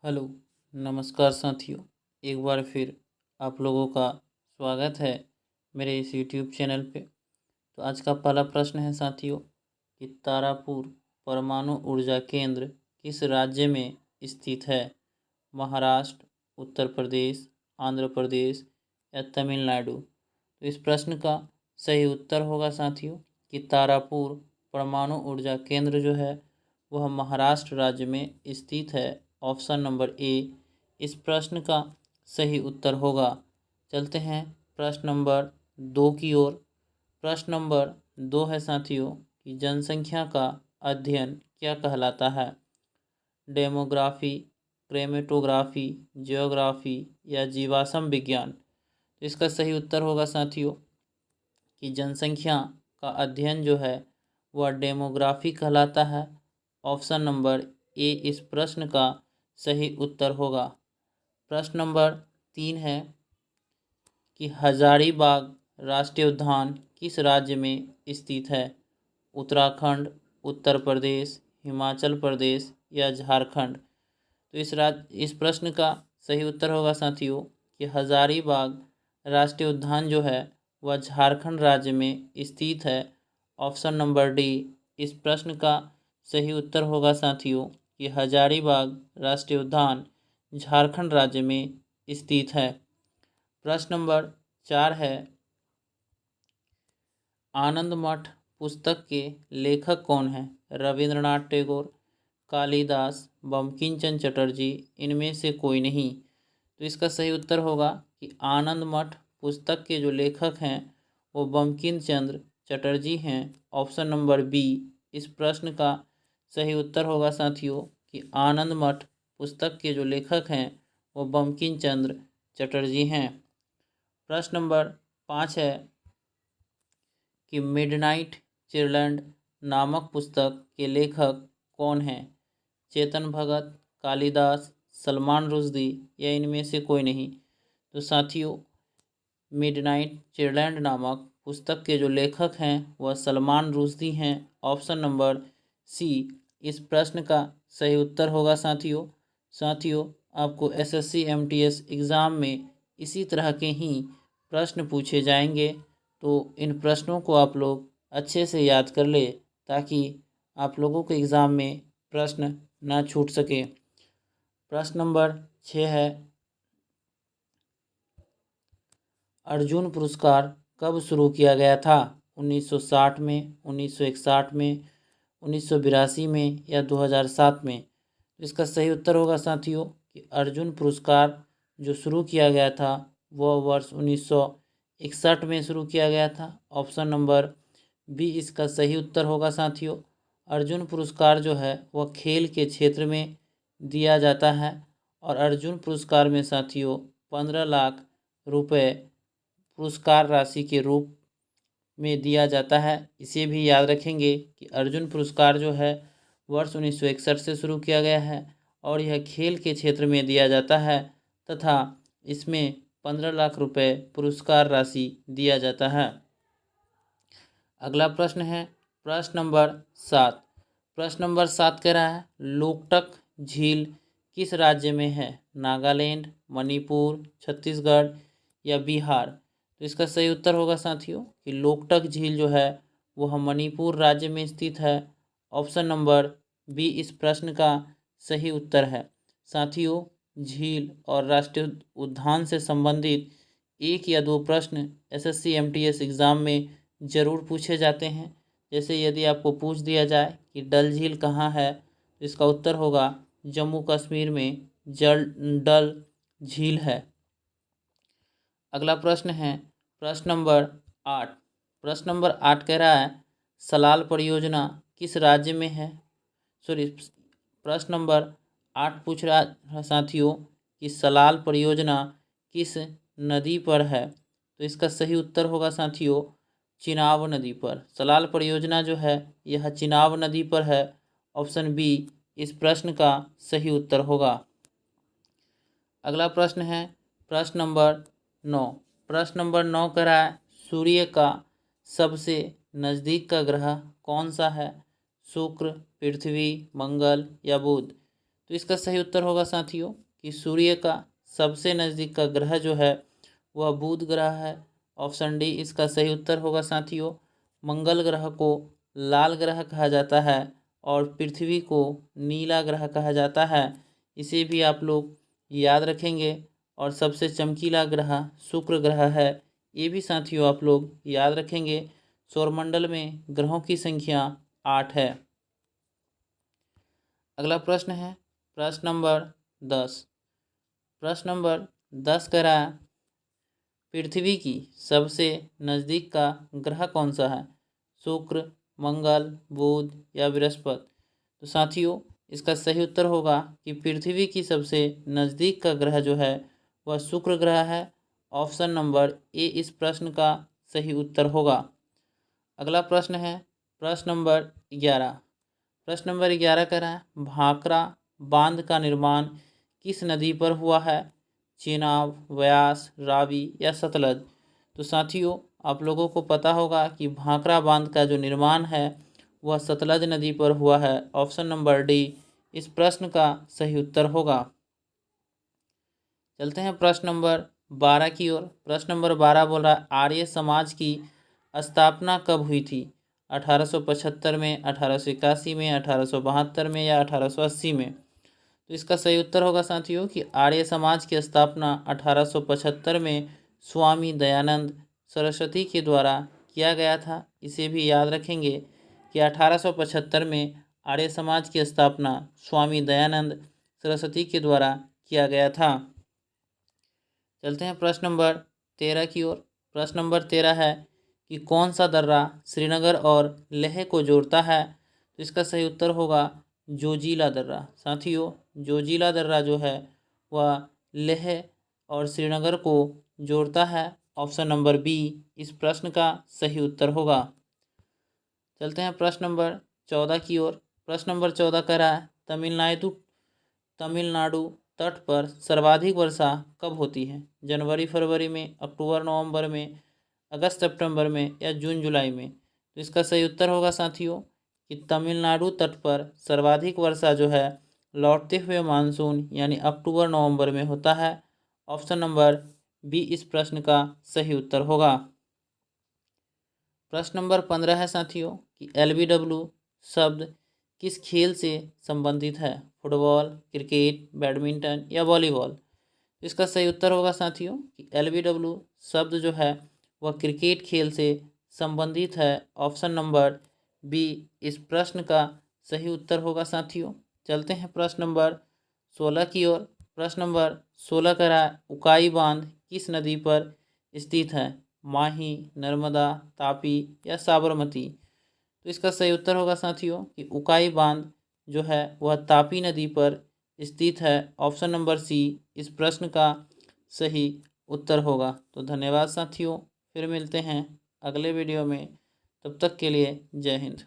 Hello, नमस्कार साथियों। एक बार फिर आप लोगों का स्वागत है मेरे इस यूट्यूब चैनल पे। तो आज का पहला प्रश्न है साथियों कि तारापुर परमाणु ऊर्जा केंद्र किस राज्य में स्थित है? महाराष्ट्र, उत्तर प्रदेश, आंध्र प्रदेश या तमिलनाडु? तो इस प्रश्न का सही उत्तर होगा साथियों कि तारापुर परमाणु ऊर्जा केंद्र जो है वह महाराष्ट्र राज्य में स्थित है। ऑप्शन नंबर ए इस प्रश्न का सही उत्तर होगा। चलते हैं प्रश्न नंबर 2 की ओर। प्रश्न नंबर 2 है साथियों कि जनसंख्या का अध्ययन क्या कहलाता है? डेमोग्राफी, क्रोमेटोग्राफी, जियोग्राफी या जीवाश्म विज्ञान? तो इसका सही उत्तर होगा साथियों कि जनसंख्या का अध्ययन जो है वह डेमोग्राफी कहलाता है। ऑप्शन नंबर ए इस प्रश्न का सही उत्तर होगा। प्रश्न नंबर 3 है कि हजारीबाग राष्ट्रीय उद्यान किस राज्य में स्थित है? उत्तराखंड, उत्तर प्रदेश, हिमाचल प्रदेश या झारखंड? तो इस प्रश्न का सही उत्तर होगा साथियों कि हजारीबाग राष्ट्रीय उद्यान जो है वह झारखंड राज्य में स्थित है। ऑप्शन नंबर डी इस प्रश्न का सही उत्तर होगा साथियों कि हजारीबाग राष्ट्रीय उद्यान झारखंड राज्य में स्थित है। प्रश्न नंबर 4 है आनंद मठ पुस्तक के लेखक कौन है? रविंद्रनाथ टैगोर, कालिदास, बंकिम चंद्र चटर्जी, इनमें से कोई नहीं? तो इसका सही उत्तर होगा कि आनंद मठ पुस्तक के जो लेखक हैं वो बंकिम चंद्र चटर्जी हैं। ऑप्शन नंबर बी इस प्रश्न का सही उत्तर होगा साथियों कि आनंद मठ पुस्तक के जो लेखक हैं वो बंकिम चंद्र चटर्जी हैं। प्रश्न नंबर 5 है कि मिडनाइट चिल्ड्रन नामक पुस्तक के लेखक कौन हैं? चेतन भगत, कालिदास, सलमान रुश्दी या इनमें से कोई नहीं? तो साथियों मिडनाइट चिल्ड्रन नामक पुस्तक के जो लेखक हैं वह सलमान रुश्दी हैं। ऑप्शन नंबर सी इस प्रश्न का सही उत्तर होगा साथियों आपको एसएससी एमटीएस एग्ज़ाम में इसी तरह के ही प्रश्न पूछे जाएंगे, तो इन प्रश्नों को आप लोग अच्छे से याद कर ले ताकि आप लोगों के एग्ज़ाम में प्रश्न ना छूट सके। प्रश्न नंबर 6 है अर्जुन पुरस्कार कब शुरू किया गया था? 1960 में, 1961 में, 1982 में या 2007 में? इसका सही उत्तर होगा साथियों कि अर्जुन पुरस्कार जो शुरू किया गया था वह वर्ष 1961 में शुरू किया गया था। ऑप्शन नंबर बी इसका सही उत्तर होगा साथियों। अर्जुन पुरस्कार जो है वह खेल के क्षेत्र में दिया जाता है और अर्जुन पुरस्कार में साथियों 15 लाख रुपए पुरस्कार राशि के रूप में दिया जाता है। इसे भी याद रखेंगे कि अर्जुन पुरस्कार जो है वर्ष 1961 से शुरू किया गया है और यह खेल के क्षेत्र में दिया जाता है तथा इसमें 15 लाख रुपए पुरस्कार राशि दिया जाता है। अगला प्रश्न है प्रश्न नंबर 7। प्रश्न नंबर 7 कह रहा है लोकटक झील किस राज्य में है? नागालैंड, मणिपुर, छत्तीसगढ़ या बिहार? तो इसका सही उत्तर होगा साथियों कि लोकटक झील जो है वह मणिपुर राज्य में स्थित है। ऑप्शन नंबर बी इस प्रश्न का सही उत्तर है। साथियों झील और राष्ट्रीय उद्यान से संबंधित एक या दो प्रश्न एसएससी एमटीएस एग्ज़ाम में ज़रूर पूछे जाते हैं। जैसे यदि आपको पूछ दिया जाए कि डल झील कहाँ है तो इसका उत्तर होगा जम्मू कश्मीर में डल झील है। अगला प्रश्न है प्रश्न नंबर 8। प्रश्न नंबर 8 कह रहा है सलाल परियोजना किस राज्य में है? प्रश्न नंबर 8 पूछ रहा है साथियों कि सलाल परियोजना किस नदी पर है? तो इसका सही उत्तर होगा साथियों चिनाब नदी पर। सलाल परियोजना जो है यह चिनाब नदी पर है। ऑप्शन बी इस प्रश्न का सही उत्तर होगा। अगला प्रश्न है प्रश्न नंबर 9। प्रश्न नंबर 9 कह रहा है सूर्य का सबसे नज़दीक का ग्रह कौन सा है? शुक्र, पृथ्वी, मंगल या बुध? तो इसका सही उत्तर होगा साथियों कि सूर्य का सबसे नज़दीक का ग्रह जो है वह बुध ग्रह है। ऑप्शन डी इसका सही उत्तर होगा साथियों। मंगल ग्रह को लाल ग्रह कहा जाता है और पृथ्वी को नीला ग्रह कहा जाता है। इसे भी आप लोग याद रखेंगे। और सबसे चमकीला ग्रह शुक्र ग्रह है, ये भी साथियों आप लोग याद रखेंगे। सौरमंडल में ग्रहों की संख्या 8 है। अगला प्रश्न है प्रश्न नंबर 10। प्रश्न नंबर 10 कह रहा है पृथ्वी की सबसे नज़दीक का ग्रह कौन सा है? शुक्र, मंगल, बुध या बृहस्पति? तो साथियों इसका सही उत्तर होगा कि पृथ्वी की सबसे नज़दीक का ग्रह जो है वह शुक्र ग्रह है। ऑप्शन नंबर ए इस प्रश्न का सही उत्तर होगा। अगला प्रश्न है प्रश्न नंबर 11। प्रश्न नंबर 11 कह रहा है भाखड़ा बांध का निर्माण किस नदी पर हुआ है? चेनाब, व्यास, रावी या सतलज? तो साथियों आप लोगों को पता होगा कि भाखड़ा बांध का जो निर्माण है वह सतलज नदी पर हुआ है। ऑप्शन नंबर डी इस प्रश्न का सही उत्तर होगा। चलते हैं प्रश्न नंबर 12 की ओर। प्रश्न नंबर 12 बोल रहा है आर्य समाज की स्थापना कब हुई थी? 1875 में, 1881 में, 1872 में या 1880 में? तो इसका सही उत्तर होगा साथियों कि आर्य समाज की स्थापना 1875 में स्वामी दयानंद सरस्वती के द्वारा किया गया था। इसे भी याद रखेंगे कि 1875 में आर्य समाज की स्थापना स्वामी दयानंद सरस्वती के द्वारा किया गया था। चलते हैं प्रश्न नंबर 13 की ओर। प्रश्न नंबर 13 है कि कौन सा दर्रा श्रीनगर और लेह को जोड़ता है? तो इसका सही उत्तर होगा जोजिला दर्रा। साथियों जोजिला दर्रा जो है वह लेह और श्रीनगर को जोड़ता है। ऑप्शन नंबर बी इस प्रश्न का सही उत्तर होगा। चलते हैं प्रश्न नंबर 14 की ओर। प्रश्न नंबर 14 कह रहा है तमिलनाडु तट पर सर्वाधिक वर्षा कब होती है? जनवरी फरवरी में, अक्टूबर नवंबर में, अगस्त सितंबर में या जून जुलाई में? तो इसका सही उत्तर होगा साथियों कि तमिलनाडु तट पर सर्वाधिक वर्षा जो है लौटते हुए मानसून यानी अक्टूबर नवंबर में होता है। ऑप्शन नंबर बी इस प्रश्न का सही उत्तर होगा। प्रश्न नंबर 15 है साथियों कि LBW शब्द किस खेल से संबंधित है? फुटबॉल, क्रिकेट, बैडमिंटन या वॉलीबॉल? इसका सही उत्तर होगा साथियों कि LBW शब्द जो है वह क्रिकेट खेल से संबंधित है। ऑप्शन नंबर बी इस प्रश्न का सही उत्तर होगा साथियों। चलते हैं प्रश्न नंबर 16 की ओर। प्रश्न नंबर 16 कह रहा है उकाई बांध किस नदी पर स्थित है? माही, नर्मदा, तापी या साबरमती? तो इसका सही उत्तर होगा साथियों कि उकाई बांध जो है वह तापी नदी पर स्थित है। ऑप्शन नंबर सी इस प्रश्न का सही उत्तर होगा। तो धन्यवाद साथियों, फिर मिलते हैं अगले वीडियो में। तब तक के लिए जय हिंद।